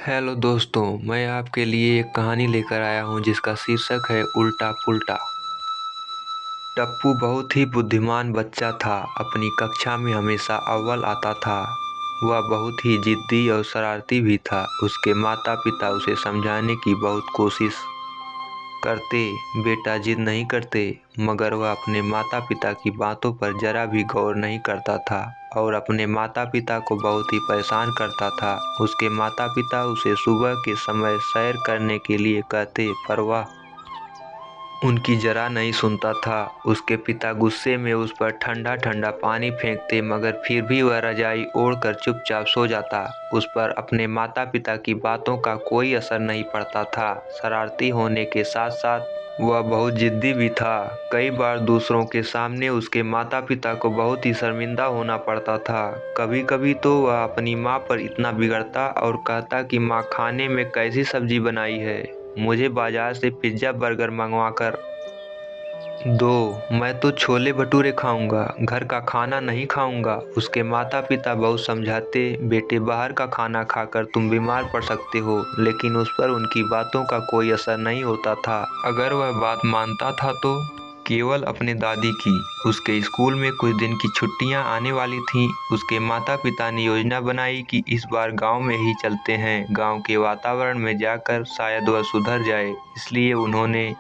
Hello दोस्तों, मैं आपके लिए एक कहानी लेकर आया हूँ जिसका शीर्षक है उल्टा पुल्टा। टप्पू बहुत ही बुद्धिमान बच्चा था। अपनी कक्षा में हमेशा अव्वल आता था। वह बहुत ही जिद्दी और शरारती भी था। उसके माता पिता उसे समझाने की बहुत कोशिश करते, बेटा जिद नहीं करते, मगर वह अपने माता पिता की बातों पर जरा भी गौर नहीं करता था और अपने माता पिता को बहुत ही परेशान करता था। उसके माता पिता उसे सुबह के समय सैर करने के लिए कहते, पर वह उनकी जरा नहीं सुनता था। उसके पिता गुस्से में उस पर ठंडा ठंडा पानी फेंकते, मगर फिर भी वह रजाई ओढ़कर चुपचाप सो जाता। उस पर अपने माता पिता की बातों का कोई असर नहीं पड़ता था। शरारती होने के साथ साथ वह बहुत जिद्दी भी था। कई बार दूसरों के सामने उसके माता पिता को बहुत ही शर्मिंदा होना पड़ता था। कभी कभी तो वह अपनी माँ पर इतना बिगड़ता और कहता कि माँ, खाने में कैसी सब्जी बनाई है, मुझे बाजार से पिज्ज़ा बर्गर मंगवा कर दो, मैं तो छोले भटूरे खाऊंगा, घर का खाना नहीं खाऊंगा। उसके माता पिता बहुत समझाते, बेटे बाहर का खाना खाकर तुम बीमार पड़ सकते हो, लेकिन उस पर उनकी बातों का कोई असर नहीं होता था। अगर वह बात मानता था तो केवल अपने दादी की। उसके स्कूल में कुछ दिन की छुट्टियां आने वाली थीं। उसके माता पिता ने योजना बनाई कि इस बार गांव में ही चलते हैं। गांव के वातावरण में जाकर शायद वह सुधर जाए। इसलिए उन्होंने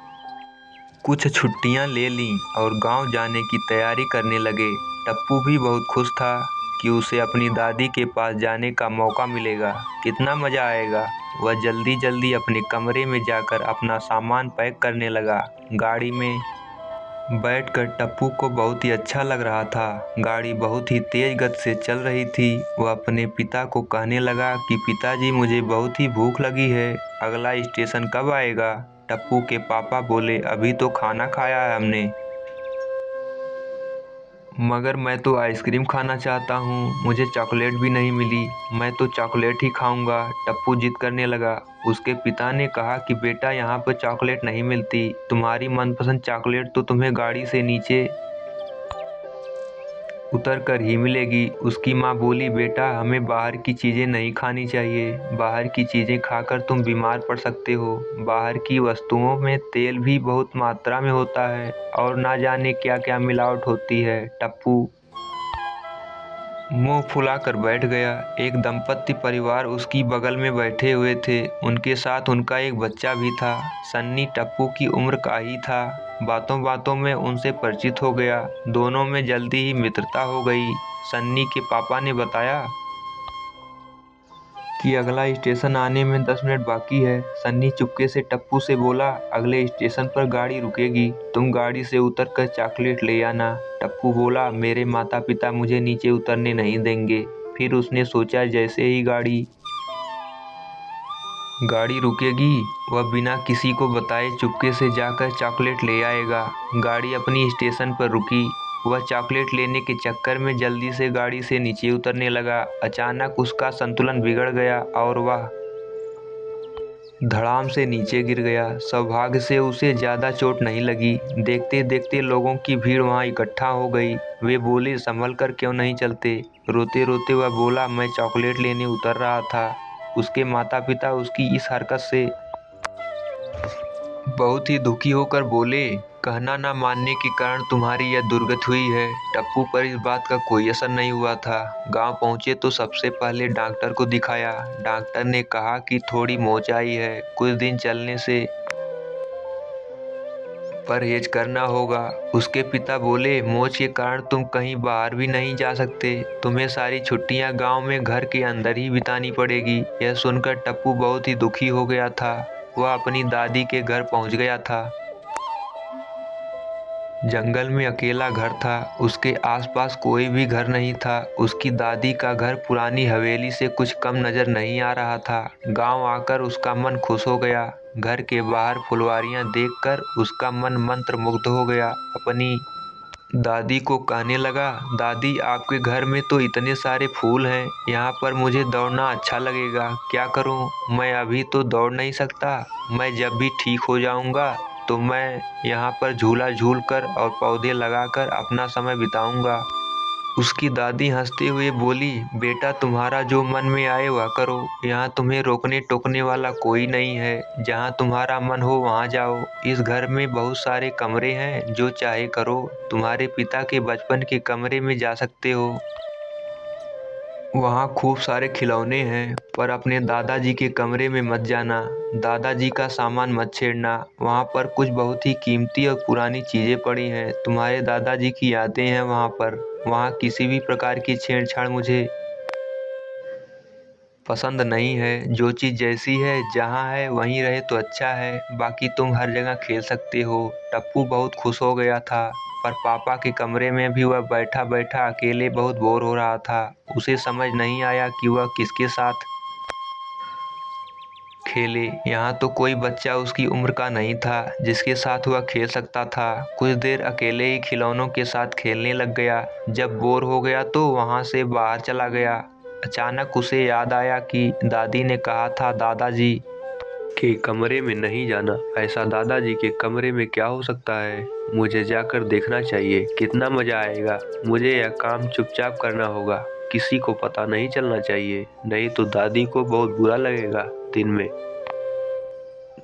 कुछ छुट्टियां ले लीं और गांव जाने की तैयारी करने लगे। टप्पू भी बहुत खुश था कि उसे अपनी दादी के पास जाने का मौका मिलेगा। कितना मज़ा आएगा। वह जल्दी जल्दी अपने कमरे में जाकर अपना सामान पैक करने लगा। गाड़ी में बैठकर टप्पू को बहुत ही अच्छा लग रहा था। गाड़ी बहुत ही तेज गति से चल रही थी। वह अपने पिता को कहने लगा कि पिताजी, मुझे बहुत ही भूख लगी है, अगला स्टेशन कब आएगा? टप्पू के पापा बोले, अभी तो खाना खाया है हमने। मगर मैं तो आइसक्रीम खाना चाहता हूँ, मुझे चॉकलेट भी नहीं मिली, मैं तो चॉकलेट ही खाऊंगा। टप्पू जिद करने लगा। उसके पिता ने कहा कि बेटा, यहाँ पर चॉकलेट नहीं मिलती, तुम्हारी मनपसंद चॉकलेट तो तुम्हें गाड़ी से नीचे उतर कर ही मिलेगी। उसकी माँ बोली, बेटा हमें बाहर की चीज़ें नहीं खानी चाहिए, बाहर की चीज़ें खाकर तुम बीमार पड़ सकते हो। बाहर की वस्तुओं में तेल भी बहुत मात्रा में होता है और ना जाने क्या क्या मिलावट होती है। टप्पू मुंह फुलाकर बैठ गया। एक दंपत्ति परिवार उसकी बगल में बैठे हुए थे। उनके साथ उनका एक बच्चा भी था। सन्नी टप्पू की उम्र का ही था। बातों बातों में उनसे परिचित हो गया। दोनों में जल्दी ही मित्रता हो गई। सन्नी के पापा ने बताया कि अगला स्टेशन आने में 10 मिनट बाकी है। सन्नी चुपके से टप्पू से बोला, अगले स्टेशन पर गाड़ी रुकेगी, तुम गाड़ी से उतर कर चॉकलेट ले आना। टप्पू बोला, मेरे माता पिता मुझे नीचे उतरने नहीं देंगे। फिर उसने सोचा, जैसे ही गाड़ी रुकेगी, वह बिना किसी को बताए चुपके से जाकर चॉकलेट ले आएगा। गाड़ी अपनी स्टेशन पर रुकी। वह चॉकलेट लेने के चक्कर में जल्दी से गाड़ी से नीचे उतरने लगा। अचानक उसका संतुलन बिगड़ गया और वह धड़ाम से नीचे गिर गया। सौभाग्य से उसे ज़्यादा चोट नहीं लगी। देखते देखते लोगों की भीड़ वहां इकट्ठा हो गई। वे बोले, संभल कर क्यों नहीं चलते? रोते रोते वह बोला, मैं चॉकलेट लेने उतर रहा था। उसके माता पिता उसकी इस हरकत से बहुत ही दुखी होकर बोले, कहना ना मानने के कारण तुम्हारी यह दुर्गति हुई है। टप्पू पर इस बात का कोई असर नहीं हुआ था। गांव पहुंचे तो सबसे पहले डॉक्टर को दिखाया। डॉक्टर ने कहा कि थोड़ी मोच आई है, कुछ दिन चलने से परहेज करना होगा। उसके पिता बोले, मोच के कारण तुम कहीं बाहर भी नहीं जा सकते, तुम्हें सारी छुट्टियां गांव में घर के अंदर ही बितानी पड़ेगी। यह सुनकर टप्पू बहुत ही दुखी हो गया था। वह अपनी दादी के घर पहुंच गया था। जंगल में अकेला घर था। उसके आसपास कोई भी घर नहीं था। उसकी दादी का घर पुरानी हवेली से कुछ कम नजर नहीं आ रहा था। गांव आकर उसका मन खुश हो गया। घर के बाहर फुलवारियां देखकर उसका मन मंत्रमुग्ध हो गया। अपनी दादी को कहने लगा, दादी, आपके घर में तो इतने सारे फूल हैं, यहाँ पर मुझे दौड़ना अच्छा लगेगा, क्या करूँ? मैं अभी तो दौड़ नहीं सकता, मैं जब भी ठीक हो जाऊँगा तो मैं यहाँ पर झूला झूल कर और पौधे लगाकर अपना समय बिताऊँगा। उसकी दादी हंसते हुए बोली, बेटा तुम्हारा जो मन में आए वह करो, यहाँ तुम्हें रोकने टोकने वाला कोई नहीं है, जहाँ तुम्हारा मन हो वहाँ जाओ। इस घर में बहुत सारे कमरे हैं, जो चाहे करो। तुम्हारे पिता के बचपन के कमरे में जा सकते हो, वहाँ खूब सारे खिलौने हैं, पर अपने दादाजी के कमरे में मत जाना। दादाजी का सामान मत छेड़ना, वहाँ पर कुछ बहुत ही कीमती और पुरानी चीज़ें पड़ी हैं। तुम्हारे दादाजी की यादें हैं वहाँ पर। वहाँ किसी भी प्रकार की छेड़छाड़ मुझे पसंद नहीं है। जो चीज़ जैसी है, जहाँ है वहीं रहे तो अच्छा है। बाकी तुम हर जगह खेल सकते हो। टप्पू बहुत खुश हो गया था, पर पापा के कमरे में भी वह बैठा बैठा अकेले बहुत बोर हो रहा था। उसे समझ नहीं आया कि वह किसके साथ खेले। यहाँ तो कोई बच्चा उसकी उम्र का नहीं था जिसके साथ वह खेल सकता था। कुछ देर अकेले ही खिलौनों के साथ खेलने लग गया। जब बोर हो गया तो वहाँ से बाहर चला गया। अचानक उसे याद आया कि दादी ने कहा था दादाजी के कमरे में नहीं जाना। ऐसा दादाजी के कमरे में क्या हो सकता है? मुझे जाकर देखना चाहिए, कितना मजा आएगा। मुझे यह काम चुपचाप करना होगा, किसी को पता नहीं चलना चाहिए, नहीं तो दादी को बहुत बुरा लगेगा। दिन में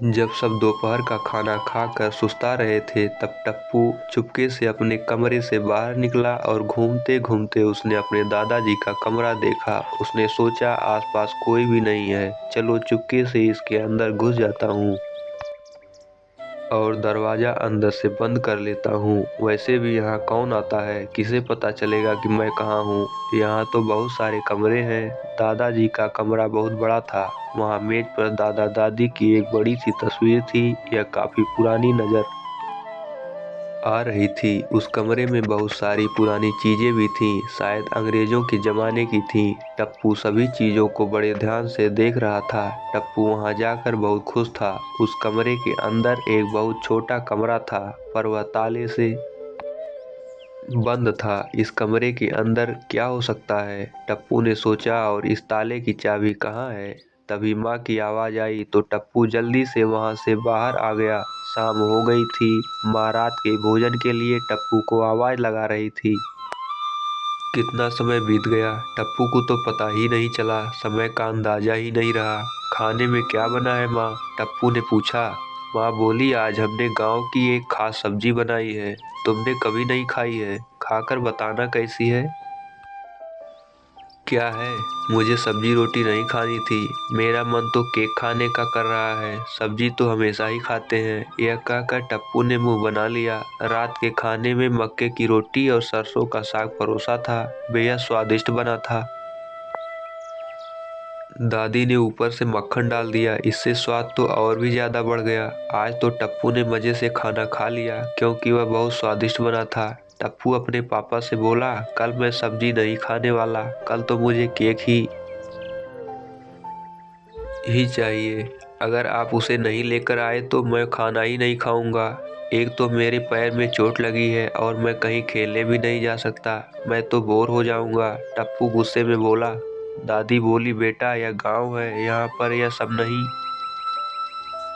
जब सब दोपहर का खाना खाकर सुस्ता रहे थे, तब टप्पू चुपके से अपने कमरे से बाहर निकला और घूमते घूमते उसने अपने दादाजी का कमरा देखा। उसने सोचा आसपास कोई भी नहीं है, चलो चुपके से इसके अंदर घुस जाता हूँ और दरवाज़ा अंदर से बंद कर लेता हूँ। वैसे भी यहाँ कौन आता है, किसे पता चलेगा कि मैं कहाँ हूँ। यहाँ तो बहुत सारे कमरे हैं। दादाजी का कमरा बहुत बड़ा था। वहाँ मेज पर दादा दादी की एक बड़ी सी तस्वीर थी। यह काफ़ी पुरानी नज़र आ रही थी। उस कमरे में बहुत सारी पुरानी चीज़ें भी थीं, शायद अंग्रेज़ों के ज़माने की थीं। टप्पू सभी चीज़ों को बड़े ध्यान से देख रहा था। टप्पू वहां जाकर बहुत खुश था। उस कमरे के अंदर एक बहुत छोटा कमरा था, पर वह ताले से बंद था। इस कमरे के अंदर क्या हो सकता है, टप्पू ने सोचा। और इस ताले की चाबी कहाँ है? तभी माँ की आवाज़ आई तो टप्पू जल्दी से वहां से बाहर आ गया। शाम हो गई थी। माँ रात के भोजन के लिए टप्पू को आवाज़ लगा रही थी। कितना समय बीत गया, टप्पू को तो पता ही नहीं चला। समय का अंदाजा ही नहीं रहा। खाने में क्या बना है माँ? टप्पू ने पूछा। माँ बोली, आज हमने गांव की एक खास सब्जी बनाई है, तुमने कभी नहीं खाई है, खाकर बताना कैसी है। क्या है? मुझे सब्जी रोटी नहीं खानी थी, मेरा मन तो केक खाने का कर रहा है। सब्जी तो हमेशा ही खाते हैं। यह कहकर टप्पू ने मुंह बना लिया। रात के खाने में मक्के की रोटी और सरसों का साग परोसा था। बेहद स्वादिष्ट बना था। दादी ने ऊपर से मक्खन डाल दिया, इससे स्वाद तो और भी ज्यादा बढ़ गया। आज तो टप्पू ने मजे से खाना खा लिया, क्योंकि वह बहुत स्वादिष्ट बना था। टप्पू अपने पापा से बोला, कल मैं सब्जी नहीं खाने वाला, कल तो मुझे केक ही चाहिए। अगर आप उसे नहीं लेकर आए तो मैं खाना ही नहीं खाऊंगा। एक तो मेरे पैर में चोट लगी है और मैं कहीं खेलने भी नहीं जा सकता, मैं तो बोर हो जाऊंगा। टप्पू गुस्से में बोला। दादी बोली, बेटा यह गांव है, यहाँ पर यह सब नहीं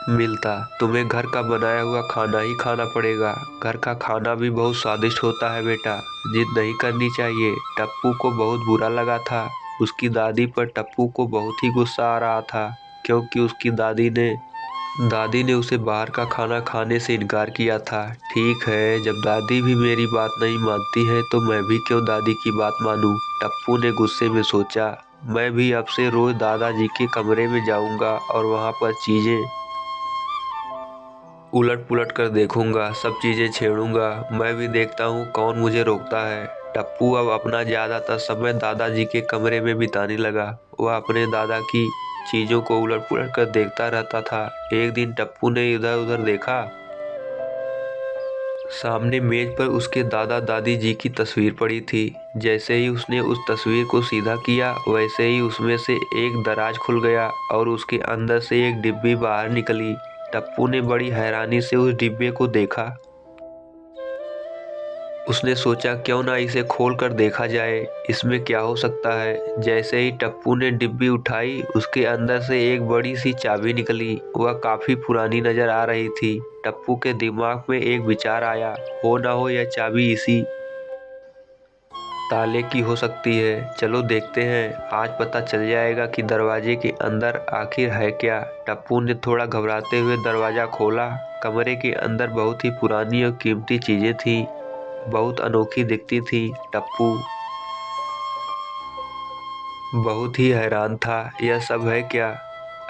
मिलता। तुम्हें घर का बनाया हुआ खाना ही खाना पड़ेगा। घर का खाना भी बहुत स्वादिष्ट होता है बेटा, जिद नहीं करनी चाहिए। टप्पू को बहुत बुरा लगा था। उसकी दादी पर टप्पू को बहुत ही गुस्सा आ रहा था, क्योंकि उसकी दादी ने उसे बाहर का खाना खाने से इनकार किया था। ठीक है, जब दादी भी मेरी बात नहीं मानती है तो मैं भी क्यों दादी की बात मानूं? टप्पू ने गुस्से में सोचा। मैं भी अब से रोज दादाजी के कमरे में जाऊंगा और वहां पर चीजें उलट पुलट कर देखूंगा, सब चीजें छेड़ूंगा। मैं भी देखता हूँ कौन मुझे रोकता है। टप्पू अब अपना ज्यादातर समय दादाजी के कमरे में बिताने लगा। वह अपने दादा की चीजों को उलट पुलट कर देखता रहता था। एक दिन टप्पू ने इधर उधर देखा। सामने मेज पर उसके दादा दादी जी की तस्वीर पड़ी थी। जैसे ही उसने उस तस्वीर को सीधा किया, वैसे ही उसमें से एक दराज खुल गया और उसके अंदर से एक डिब्बी बाहर निकली। टप्पू ने बड़ी हैरानी से उस डिब्बे को देखा। उसने सोचा क्यों ना इसे खोल कर देखा जाए, इसमें क्या हो सकता है। जैसे ही टप्पू ने डिब्बी उठाई, उसके अंदर से एक बड़ी सी चाबी निकली। वह काफी पुरानी नजर आ रही थी। टप्पू के दिमाग में एक विचार आया, हो ना हो यह चाबी इसी ताले की हो सकती है। चलो देखते हैं, आज पता चल जाएगा कि दरवाजे के अंदर आखिर है क्या। टप्पू ने थोड़ा घबराते हुए दरवाज़ा खोला। कमरे के अंदर बहुत ही पुरानी और कीमती चीज़ें थीं, बहुत अनोखी दिखती थीं। टप्पू बहुत ही हैरान था, यह सब है क्या?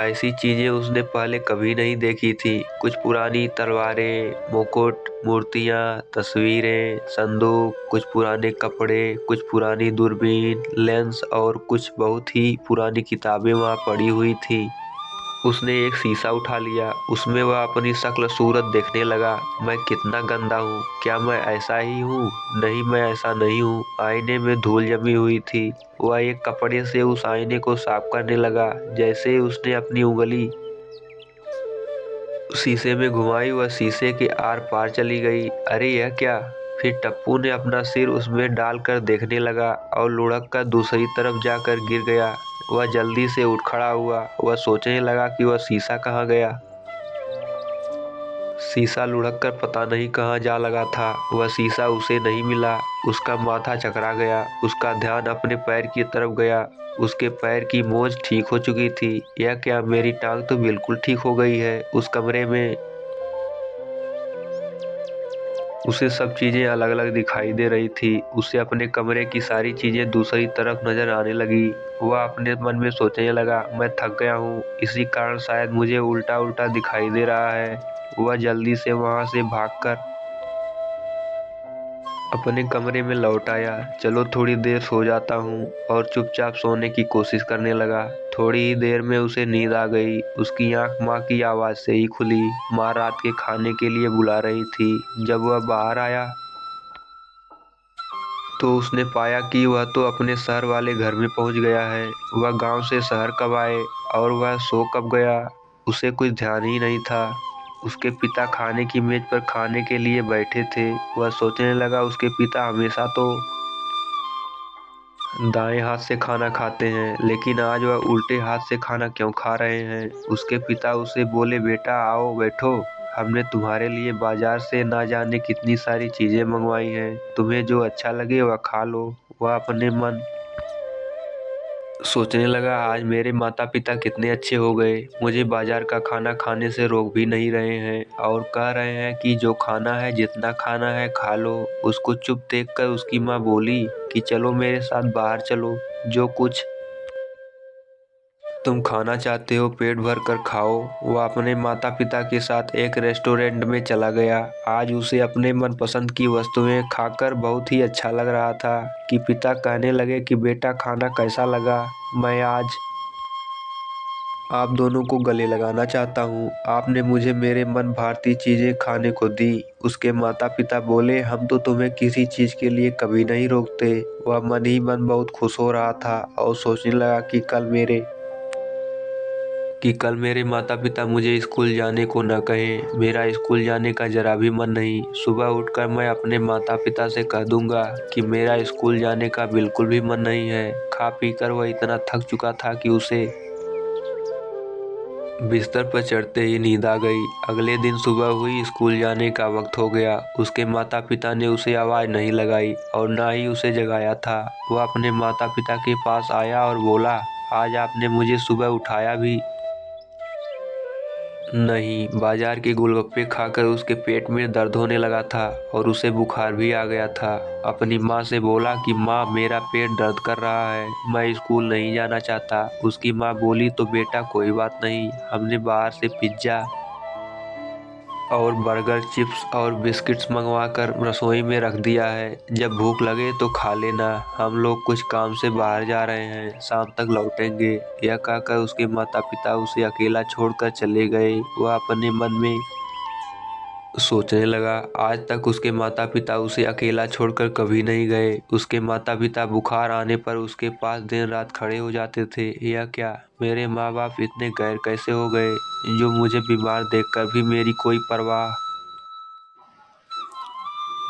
ऐसी चीज़ें उसने पहले कभी नहीं देखी थी। कुछ पुरानी तलवारें, मुकुट, मूर्तियाँ, तस्वीरें, संदूक, कुछ पुराने कपड़े, कुछ पुरानी दूरबीन, लेंस और कुछ बहुत ही पुरानी किताबें वहाँ पड़ी हुई थी। उसने एक शीशा उठा लिया, उसमें वह अपनी शक्ल सूरत देखने लगा। मैं कितना गंदा हूँ, क्या मैं ऐसा ही हूँ? नहीं, मैं ऐसा नहीं हूँ। आईने में धूल जमी हुई थी। वह एक कपड़े से उस आईने को साफ करने लगा। जैसे ही उसने अपनी उंगली शीशे में घुमाई, वह शीशे के आर पार चली गई। अरे यह क्या? फिर टप्पू ने अपना सिर उसमें डालकर देखने लगा और लुढ़क कर दूसरी तरफ जाकर गिर गया। वह जल्दी से उठ खड़ा हुआ। वह सोचने लगा कि वह शीशा कहाँ गया। शीशा लुढ़क कर पता नहीं कहाँ जा लगा था। वह शीशा उसे नहीं मिला। उसका माथा चकरा गया। उसका ध्यान अपने पैर की तरफ गया। उसके पैर की मोच ठीक हो चुकी थी। यह क्या, मेरी टांग तो बिल्कुल ठीक हो गई है। उस कमरे में उसे सब चीज़ें अलग अलग दिखाई दे रही थी। उसे अपने कमरे की सारी चीज़ें दूसरी तरफ नजर आने लगी। वह अपने मन में सोचने लगा, मैं थक गया हूँ, इसी कारण शायद मुझे उल्टा उल्टा दिखाई दे रहा है। वह जल्दी से वहाँ से भागकर अपने कमरे में लौट आया। चलो थोड़ी देर सो जाता हूँ, और चुपचाप सोने की कोशिश करने लगा। थोड़ी ही देर में उसे नींद आ गई। उसकी आंख माँ की आवाज़ से ही खुली। माँ रात के खाने के लिए बुला रही थी। जब वह बाहर आया तो उसने पाया कि वह तो अपने शहर वाले घर में पहुंच गया है। वह गांव से शहर कब आए और वह सो कब गया, उसे कुछ ध्यान ही नहीं था। उसके पिता खाने की मेज पर खाने के लिए बैठे थे। वह सोचने लगा, उसके पिता हमेशा तो दाएं हाथ से खाना खाते हैं, लेकिन आज वह उल्टे हाथ से खाना क्यों खा रहे हैं। उसके पिता उसे बोले, बेटा आओ बैठो, हमने तुम्हारे लिए बाजार से ना जाने कितनी सारी चीजें मंगवाई हैं, तुम्हें जो अच्छा लगे वह खा लो। वह अपने मन सोचने लगा, आज मेरे माता पिता कितने अच्छे हो गए, मुझे बाजार का खाना खाने से रोक भी नहीं रहे हैं और कह रहे हैं कि जो खाना है, जितना खाना है खा लो। उसको चुप देखकर उसकी माँ बोली कि चलो मेरे साथ बाहर चलो, जो कुछ तुम खाना चाहते हो पेट भर कर खाओ। वह अपने माता पिता के साथ एक रेस्टोरेंट में चला गया। आज उसे अपने मनपसंद की वस्तुएं खाकर बहुत ही अच्छा लग रहा था कि पिता कहने लगे कि बेटा खाना कैसा लगा, मैं आज आप दोनों को गले लगाना चाहता हूँ। आपने मुझे मेरे मन भारती चीज़ें खाने को दी। उसके माता पिता बोले, हम तो तुम्हें किसी चीज़ के लिए कभी नहीं रोकते। वह मन ही मन बहुत खुश हो रहा था और सोचने लगा कि कल मेरे माता पिता मुझे स्कूल जाने को न कहें। मेरा स्कूल जाने का जरा भी मन नहीं। सुबह उठकर मैं अपने माता पिता से कह दूंगा कि मेरा स्कूल जाने का बिल्कुल भी मन नहीं है। खा पी कर वह इतना थक चुका था कि उसे बिस्तर पर चढ़ते ही नींद आ गई। अगले दिन सुबह हुई, स्कूल जाने का वक्त हो गया। उसके माता पिता ने उसे आवाज़ नहीं लगाई और ना ही उसे जगाया था। वह अपने माता पिता के पास आया और बोला, आज आपने मुझे सुबह उठाया भी नहीं। बाजार के गोलगप्पे खाकर उसके पेट में दर्द होने लगा था और उसे बुखार भी आ गया था। अपनी माँ से बोला कि माँ, मेरा पेट दर्द कर रहा है, मैं स्कूल नहीं जाना चाहता। उसकी माँ बोली, तो बेटा कोई बात नहीं, हमने बाहर से पिज्ज़ा और बर्गर, चिप्स और बिस्किट्स मंगवा कर रसोई में रख दिया है। जब भूख लगे तो खा लेना। हम लोग कुछ काम से बाहर जा रहे हैं, शाम तक लौटेंगे। यह कहकर उसके माता पिता उसे अकेला छोड़कर चले गए। वह अपने मन में सोचने लगा, आज तक उसके माता पिता उसे अकेला छोड़कर कभी नहीं गए। उसके माता पिता बुखार आने पर उसके पास दिन रात खड़े हो जाते थे। यह क्या, मेरे माँ बाप इतने गैर कैसे हो गए, जो मुझे बीमार देखकर भी मेरी कोई परवाह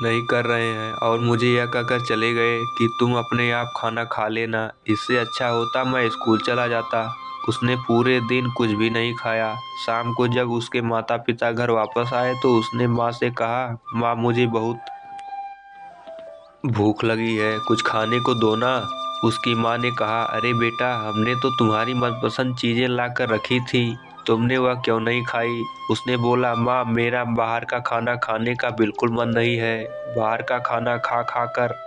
नहीं कर रहे हैं और मुझे यह कहकर चले गए कि तुम अपने आप खाना खा लेना। इससे अच्छा होता मैं स्कूल चला जाता। उसने पूरे दिन कुछ भी नहीं खाया। शाम को जब उसके माता पिता घर वापस आए तो उसने माँ से कहा, माँ, मुझे बहुत भूख लगी है, कुछ खाने को दो ना। उसकी माँ ने कहा, अरे बेटा, हमने तो तुम्हारी मनपसंद चीजें ला कर रखी थी, तुमने वह क्यों नहीं खाई। उसने बोला, माँ, मेरा बाहर का खाना खाने का बिल्कुल मन नहीं है। बाहर का खाना खा खा कर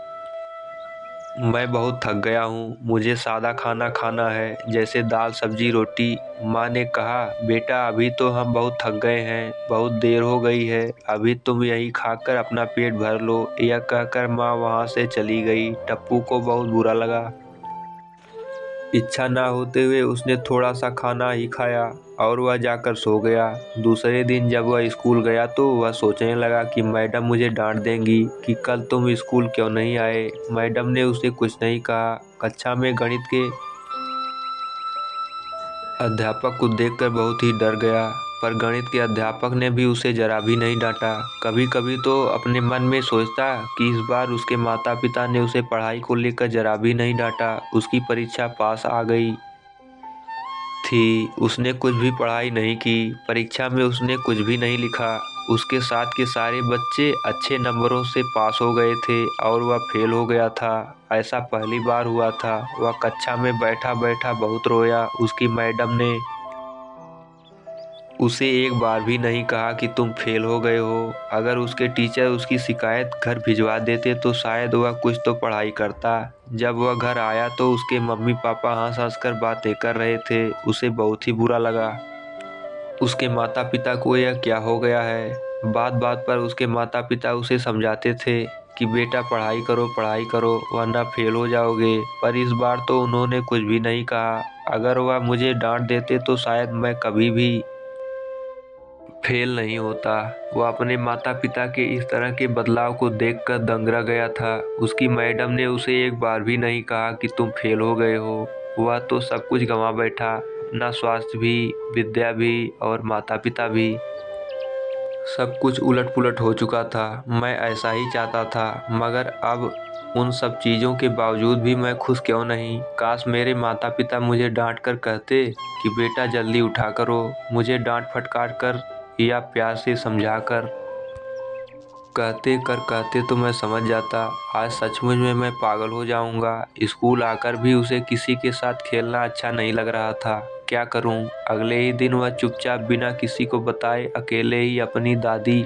मैं बहुत थक गया हूँ, मुझे सादा खाना खाना है, जैसे दाल सब्जी रोटी। माँ ने कहा, बेटा, अभी तो हम बहुत थक गए हैं, बहुत देर हो गई है, अभी तुम यही खाकर अपना पेट भर लो। यह कहकर माँ वहाँ से चली गई। टप्पू को बहुत बुरा लगा। इच्छा ना होते हुए उसने थोड़ा सा खाना ही खाया और वह जाकर सो गया। दूसरे दिन जब वह स्कूल गया तो वह सोचने लगा कि मैडम मुझे डांट देंगी कि कल तुम स्कूल क्यों नहीं आए। मैडम ने उसे कुछ नहीं कहा। कक्षा में गणित के अध्यापक को देखकर बहुत ही डर गया, पर गणित के अध्यापक ने भी उसे जरा भी नहीं डांटा। कभी कभी तो अपने मन में सोचता कि इस बार उसके माता पिता ने उसे पढ़ाई को लेकर जरा भी नहीं डांटा। उसकी परीक्षा पास आ गई थी, उसने कुछ भी पढ़ाई नहीं की, परीक्षा में उसने कुछ भी नहीं लिखा। उसके साथ के सारे बच्चे अच्छे नंबरों से पास हो गए थे और वह फेल हो गया था। ऐसा पहली बार हुआ था। वह कक्षा में बैठा बैठा बहुत रोया। उसकी मैडम ने उसे एक बार भी नहीं कहा कि तुम फेल हो गए हो। अगर उसके टीचर उसकी शिकायत घर भिजवा देते तो शायद वह कुछ तो पढ़ाई करता। जब वह घर आया तो उसके मम्मी पापा हंस हंस कर बातें कर रहे थे। उसे बहुत ही बुरा लगा। उसके माता पिता को यह क्या हो गया है। बात बात पर उसके माता पिता उसे समझाते थे कि बेटा, पढ़ाई करो वरना फेल हो जाओगे, पर इस बार तो उन्होंने कुछ भी नहीं कहा। अगर वह मुझे डांट देते तो शायद मैं कभी भी फेल नहीं होता। वह अपने माता पिता के इस तरह के बदलाव को देखकर दंग रह गया था। उसकी मैडम ने उसे एक बार भी नहीं कहा कि तुम फेल हो गए हो। वह तो सब कुछ गंवा बैठा, अपना स्वास्थ्य भी, विद्या भी और माता पिता भी। सब कुछ उलट पुलट हो चुका था। मैं ऐसा ही चाहता था, मगर अब उन सब चीज़ों के बावजूद भी मैं खुश क्यों नहीं। काश मेरे माता पिता मुझे डांट कर कहते कि बेटा जल्दी उठा करो। मुझे डांट फटकार कर या प्यार से समझा कर कहते तो मैं समझ जाता। आज सचमुच में मैं पागल हो जाऊंगा। स्कूल आकर भी उसे किसी के साथ खेलना अच्छा नहीं लग रहा था। क्या करूं। अगले ही दिन वह चुपचाप बिना किसी को बताए अकेले ही अपनी दादी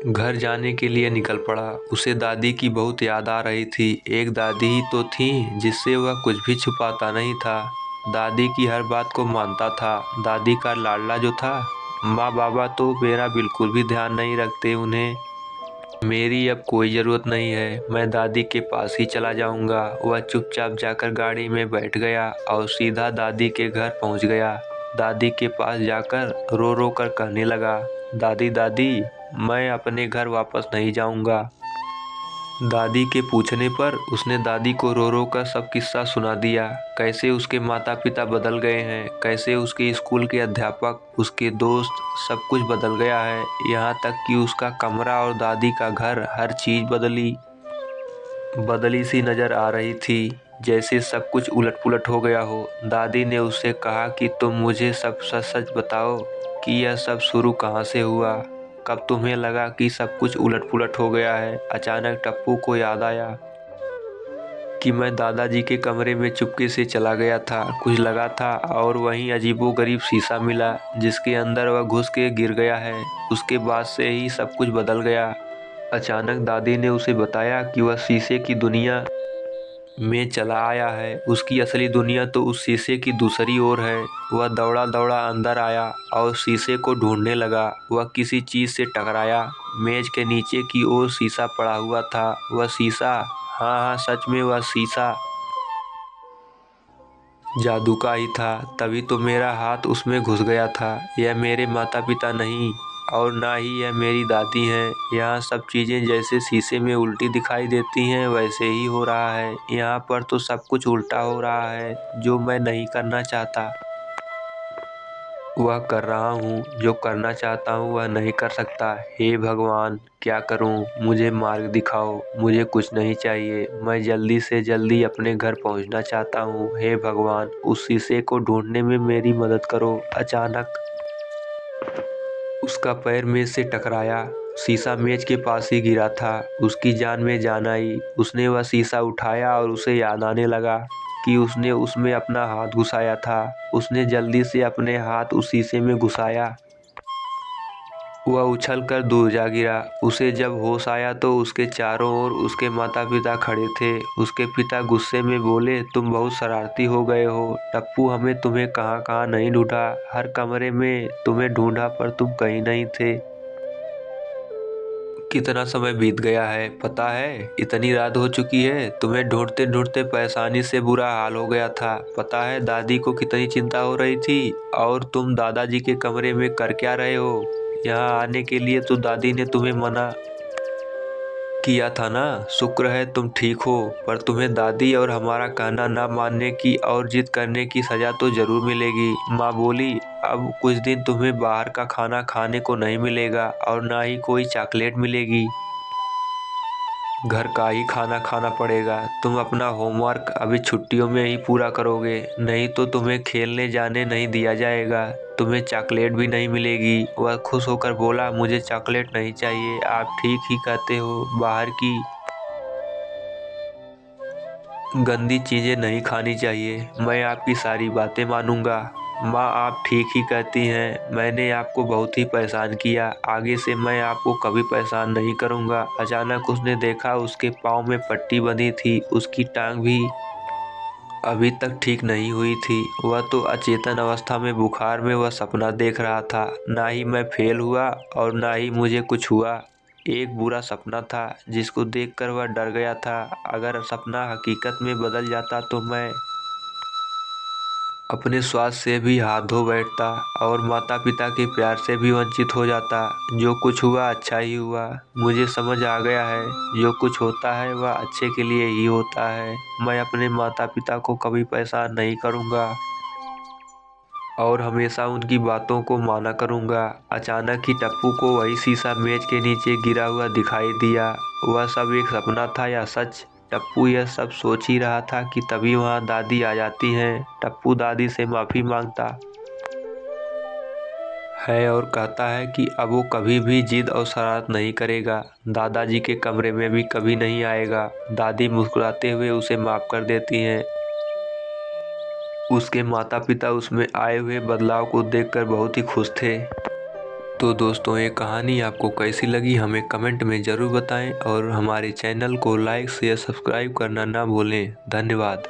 घर जाने के लिए निकल पड़ा। उसे दादी की बहुत याद आ रही थी। एक दादी ही तो थी जिससे वह कुछ भी छुपाता नहीं था। दादी की हर बात को मानता था। दादी का लाडला जो था। माँ बाबा तो मेरा बिल्कुल भी ध्यान नहीं रखते। उन्हें मेरी अब कोई ज़रूरत नहीं है। मैं दादी के पास ही चला जाऊंगा। वह चुपचाप जाकर गाड़ी में बैठ गया और सीधा दादी के घर पहुंच गया। दादी के पास जाकर रो रो कर कहने लगा, दादी दादी, मैं अपने घर वापस नहीं जाऊंगा। दादी के पूछने पर उसने दादी को रो रो कर सब किस्सा सुना दिया। कैसे उसके माता पिता बदल गए हैं, कैसे उसके स्कूल के अध्यापक, उसके दोस्त, सब कुछ बदल गया है। यहाँ तक कि उसका कमरा और दादी का घर, हर चीज़ बदली सी नज़र आ रही थी, जैसे सब कुछ उलट पुलट हो गया हो। दादी ने उससे कहा कि तुम मुझे सब सच सच बताओ कि यह सब शुरू कहाँ से हुआ। कब तुम्हें लगा कि सब कुछ उलट पुलट हो गया है। अचानक टप्पू को याद आया कि मैं दादाजी के कमरे में चुपके से चला गया था, कुछ लगा था और वहीं अजीबोगरीब शीशा मिला जिसके अंदर वह घुस के गिर गया है। उसके बाद से ही सब कुछ बदल गया। अचानक दादी ने उसे बताया कि वह शीशे की दुनिया में चला आया है। उसकी असली दुनिया तो उस शीशे की दूसरी ओर है। वह दौड़ा दौड़ा अंदर आया और शीशे को ढूंढने लगा। वह किसी चीज़ से टकराया। मेज के नीचे की ओर शीशा पड़ा हुआ था। वह शीशा, हाँ हाँ, सच में वह शीशा जादू का ही था। तभी तो मेरा हाथ उसमें घुस गया था। यह मेरे माता पिता नहीं और ना ही यह मेरी दादी हैं। यहाँ सब चीज़ें जैसे शीशे में उल्टी दिखाई देती हैं वैसे ही हो रहा है। यहाँ पर तो सब कुछ उल्टा हो रहा है। जो मैं नहीं करना चाहता वह कर रहा हूँ, जो करना चाहता हूँ वह नहीं कर सकता। हे भगवान, क्या करूँ। मुझे मार्ग दिखाओ। मुझे कुछ नहीं चाहिए। मैं जल्दी से जल्दी अपने घर पहुँचना चाहता हूँ। हे भगवान, उस शीशे को ढूंढने में मेरी मदद करो। अचानक उसका पैर मेज से टकराया। शीशा मेज के पास ही गिरा था। उसकी जान में जान आई। उसने वह शीशा उठाया और उसे याद आने लगा कि उसने उसमें अपना हाथ घुसाया था। उसने जल्दी से अपने हाथ उस शीशे में घुसाया। वह उछलकर दूर जा गिरा। उसे जब होश आया तो उसके चारों ओर उसके माता पिता खड़े थे। उसके पिता गुस्से में बोले, तुम बहुत शरारती हो गए हो टप्पू, हमें तुम्हें कहाँ कहाँ नहीं ढूंढा, हर कमरे में तुम्हें ढूंढा पर तुम कहीं नहीं थे। कितना समय बीत गया है पता है? इतनी रात हो चुकी है। तुम्हें ढूंढते ढूंढते परेशानी से बुरा हाल हो गया था। पता है दादी को कितनी चिंता हो रही थी। और तुम दादाजी के कमरे में कर क्या रहे हो? यहाँ आने के लिए तो दादी ने तुम्हें मना किया था ना। शुक्र है तुम ठीक हो, पर तुम्हें दादी और हमारा कहना ना मानने की और जिद करने की सजा तो जरूर मिलेगी। माँ बोली, अब कुछ दिन तुम्हें बाहर का खाना खाने को नहीं मिलेगा और ना ही कोई चॉकलेट मिलेगी। घर का ही खाना खाना पड़ेगा। तुम अपना होमवर्क अभी छुट्टियों में ही पूरा करोगे, नहीं तो तुम्हें खेलने जाने नहीं दिया जाएगा। तुम्हें चॉकलेट भी नहीं मिलेगी। वह खुश होकर बोला, मुझे चॉकलेट नहीं चाहिए। आप ठीक ही कहते हो, बाहर की गंदी चीज़ें नहीं खानी चाहिए। मैं आपकी सारी बातें मानूंगा। माँ आप ठीक ही कहती हैं। मैंने आपको बहुत ही परेशान किया। आगे से मैं आपको कभी परेशान नहीं करूँगा। अचानक उसने देखा उसके पाँव में पट्टी बंधी थी। उसकी टांग भी अभी तक ठीक नहीं हुई थी। वह तो अचेतन अवस्था में बुखार में वह सपना देख रहा था। ना ही मैं फेल हुआ और ना ही मुझे कुछ हुआ। एक बुरा सपना था जिसको देखकर वह डर गया था। अगर सपना हकीकत में बदल जाता तो मैं अपने स्वास्थ्य से भी हाथ धो बैठता और माता पिता के प्यार से भी वंचित हो जाता। जो कुछ हुआ अच्छा ही हुआ। मुझे समझ आ गया है, जो कुछ होता है वह अच्छे के लिए ही होता है। मैं अपने माता पिता को कभी परेशान नहीं करूँगा और हमेशा उनकी बातों को माना करूँगा। अचानक ही टप्पू को वही शीशा मेज के नीचे गिरा हुआ दिखाई दिया। वह सब एक सपना था या सच? टप्पू यह सब सोच ही रहा था कि तभी वहाँ दादी आ जाती हैं। टप्पू दादी से माफ़ी मांगता है और कहता है कि अब वो कभी भी जिद और शरारत नहीं करेगा। दादाजी के कमरे में भी कभी नहीं आएगा। दादी मुस्कुराते हुए उसे माफ़ कर देती हैं। उसके माता पिता उसमें आए हुए बदलाव को देखकर बहुत ही खुश थे। तो दोस्तों, ये कहानी आपको कैसी लगी हमें कमेंट में ज़रूर बताएं और हमारे चैनल को लाइक शेयर सब्सक्राइब करना ना भूलें। धन्यवाद।